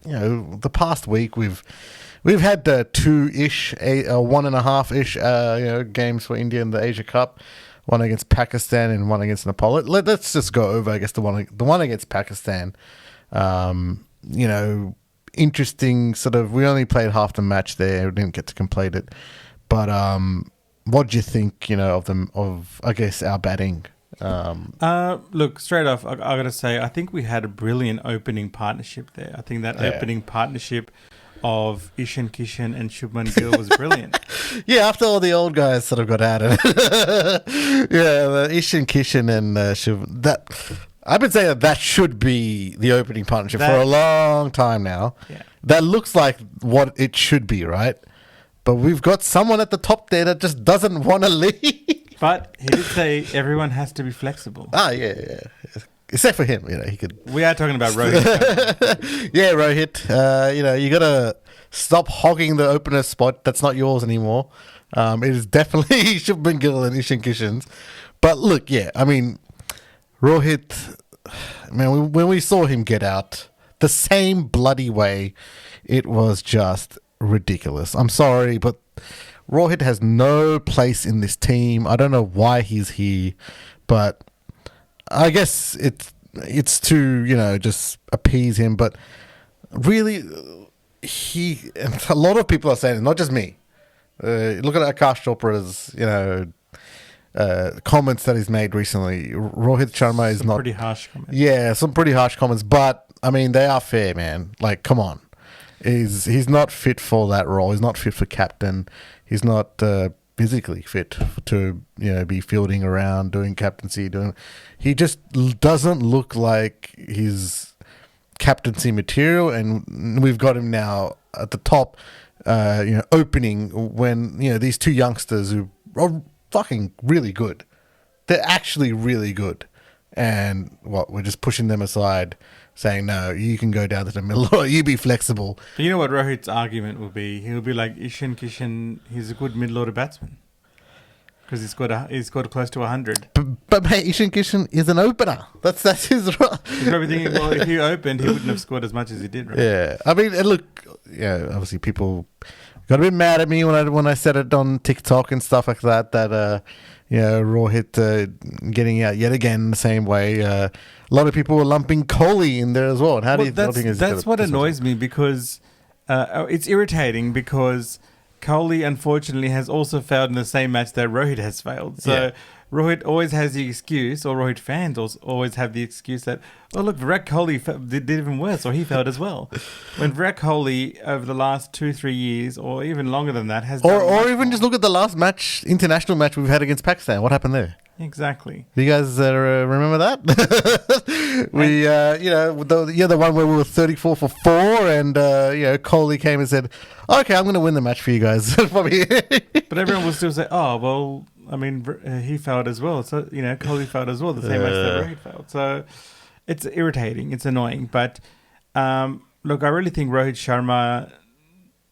the past week we've had 2-ish, 1.5-ish, games for India in the Asia Cup. One against Pakistan and one against Nepal. Let's just go over, I guess, the one against Pakistan. Interesting sort of. We only played half the match there. We didn't get to complete it. But what do you think? Of I guess our batting. Look, straight off, I got to say, I think we had a brilliant opening partnership there. I think that opening partnership of Ishan Kishan and Shubman Gill was brilliant. Yeah, after all the old guys sort of got out of it. Yeah, Ishan Kishan and Shubman. I've been saying that should be the opening partnership for a long time now. Yeah. That looks like what it should be, right? But we've got someone at the top there that just doesn't want to leave. But he did say everyone has to be flexible. Yeah. Except for him, he could. We are talking about Rohit. Yeah, Rohit. You got to stop hogging the opener spot. That's not yours anymore. It is definitely Shubman Gill and Ishan Kishan's. But look, Rohit, man, when we saw him get out the same bloody way, it was just ridiculous. I'm sorry, but Rohit has no place in this team. I don't know why he's here, but I guess it's to, just appease him. But really, a lot of people are saying it, not just me. Look at Akash Chopra's, comments that he's made recently. Rohit Sharma is not pretty harsh comments. Yeah, some pretty harsh comments, but I mean they are fair, man. Like, come on, he's not fit for that role. He's not fit for captain. He's not physically fit to be fielding around, doing captaincy. He just doesn't look like his captaincy material, and we've got him now at the top, opening when these two youngsters who are fucking really good. They're actually really good. And we're just pushing them aside, saying, no, you can go down to the middle or you be flexible. But you know what Rohit's argument will be? He'll be like, Ishan Kishan, he's a good middle-order batsman. Because he's scored close to 100. But mate, Ishan Kishan is an opener. That's his role. He's probably thinking, well, if he opened, he wouldn't have scored as much as he did, right? Yeah. I mean, look, obviously people got a bit mad at me when I said it on TikTok and stuff like that, Rohit getting out yet again the same way. A lot of people were lumping Kohli in there as well. And that's what annoys me, because it's irritating, because Kohli unfortunately has also failed in the same match that Rohit has failed. So Rohit always has the excuse, or Rohit fans always have the excuse that, oh look, Virat Kohli did even worse, or he failed as well. When Virat Kohli over the last 2-3 years, or even longer than that, has or even just look at the last international match we've had against Pakistan. What happened there? Exactly. Do you guys remember that? The one where we were 34 for 4, and Kohli came and said, "Okay, I'm going to win the match for you guys." But everyone will still say, "Oh, well, I mean, he failed as well." So Kohli failed as well, the same match that Rohit failed. So it's irritating, it's annoying. But look, I really think Rohit Sharma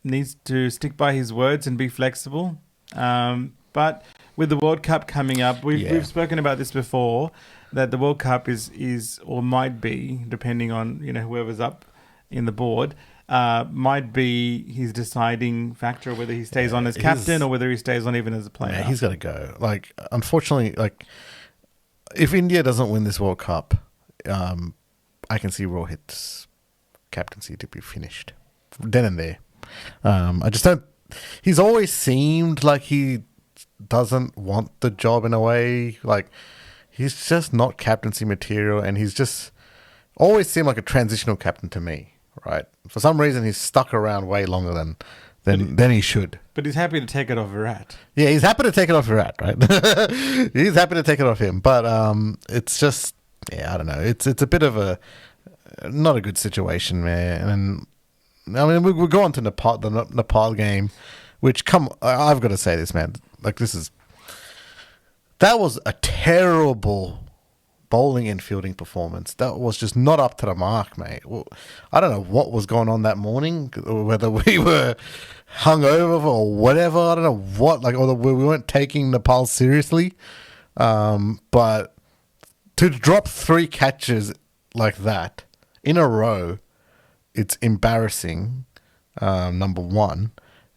needs to stick by his words and be flexible. But with the World Cup coming up, we've spoken about this before, that the World Cup is or might be, depending on whoever's up in the board, might be his deciding factor, whether he stays on as captain or whether he stays on even as a player. Yeah, he's got to go. Like, unfortunately, if India doesn't win this World Cup, I can see Rohit's captaincy to be finished then and there. I just don't. He's always seemed like he doesn't want the job in a way. Like, he's just not captaincy material, and he's just always seemed like a transitional captain to me. Right? For some reason, he's stuck around way longer than he should. But he's happy to take it off Virat. Yeah, he's happy to take it off Virat, right? He's happy to take it off him. But it's just, I don't know. It's a bit of not a good situation, man. And I mean, we'll go on to Nepal, the Nepal game, which I've got to say this, man. Like, that was a terrible bowling and fielding performance. That was just not up to the mark, mate. Well, I don't know what was going on that morning, whether we were hungover or whatever. I don't know what, or we weren't taking Nepal seriously. But to drop 3 catches like that in a row it's embarrassing. Number one,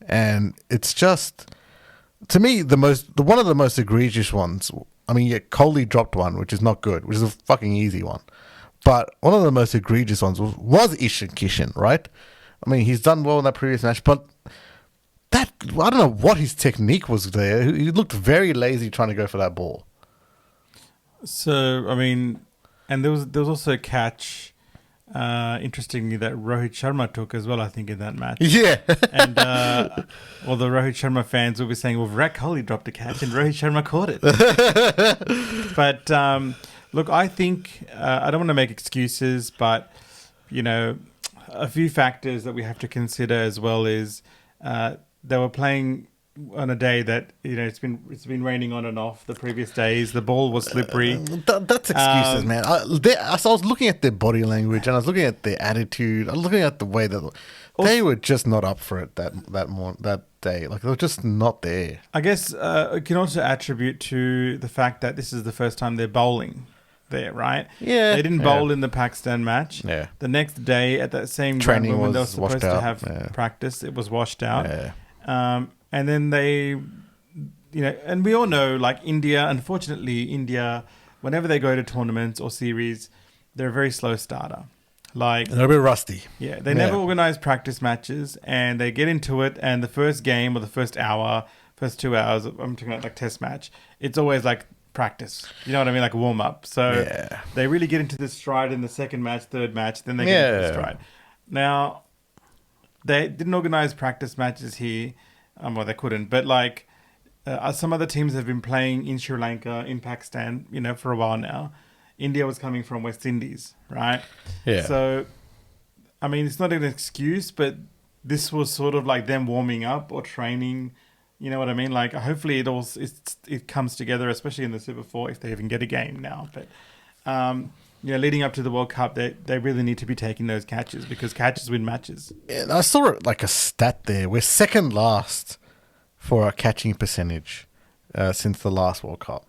and it's just to me one of the most egregious ones. I mean, yeah, Kohli dropped one, which is not good, which is a fucking easy one. But one of the most egregious ones was Ishan Kishan, right? I mean, he's done well in that previous match, but that I don't know what his technique was there. He looked very lazy trying to go for that ball. So I mean, and there was also a catch. Interestingly, that Rohit Sharma took as well, I think, in that match. Yeah. And all the Rohit Sharma fans will be saying, well, Virat Kohli dropped a catch and Rohit Sharma caught it. But look, I think, I don't want to make excuses, but, you know, a few factors that we have to consider as well is they were playing on a day that, you know, it's been raining on and off the previous days. The ball was slippery. That's excuses, man. I was looking at their body language and I was looking at their attitude. I was looking at the way that they were just not up for it that day. Like, they were just not there. I guess it can also attribute to the fact that this is the first time they're bowling there, right? Yeah. They didn't bowl in the Pakistan match. Yeah. The next day at that same Training ground when they were was supposed washed to out. have practice, it was washed out. Yeah. And then they, you know, and we all know, like unfortunately, India, whenever they go to tournaments or series, they're a very slow starter. Like, They're a bit rusty. yeah, they never organize practice matches and they get into it. And the first game or the first hour, first 2 hours, I'm talking about like test match, it's always like practice. You know what I mean? Like a warm up. So they really get into this stride in the second match, third match, then they get into the stride. Now, they didn't organize practice matches here. Well, they couldn't, but like some other teams have been playing in Sri Lanka, in Pakistan, you know, for a while now. India was coming from West Indies, right? Yeah. So, I mean, it's not an excuse, but this was sort of like them warming up or training. You know what I mean? Like, hopefully it comes together, especially in the Super 4, if they even get a game now. But, you know, leading up to the World Cup, they really need to be taking those catches because catches win matches. Yeah, I saw like a stat there. We're second last for our catching percentage since the last World Cup,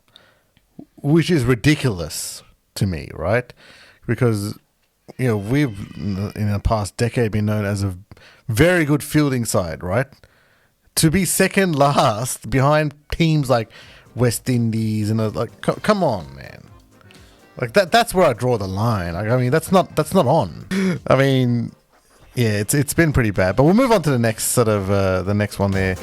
which is ridiculous to me, right? Because, you know, we've in the past decade been known as a very good fielding side, right? To be second last behind teams like West Indies and like, come on, man. Like that's where I draw the line. Like, I mean, that's not on. I mean, yeah, it's been pretty bad. But we'll move on to the next sort of the next one there.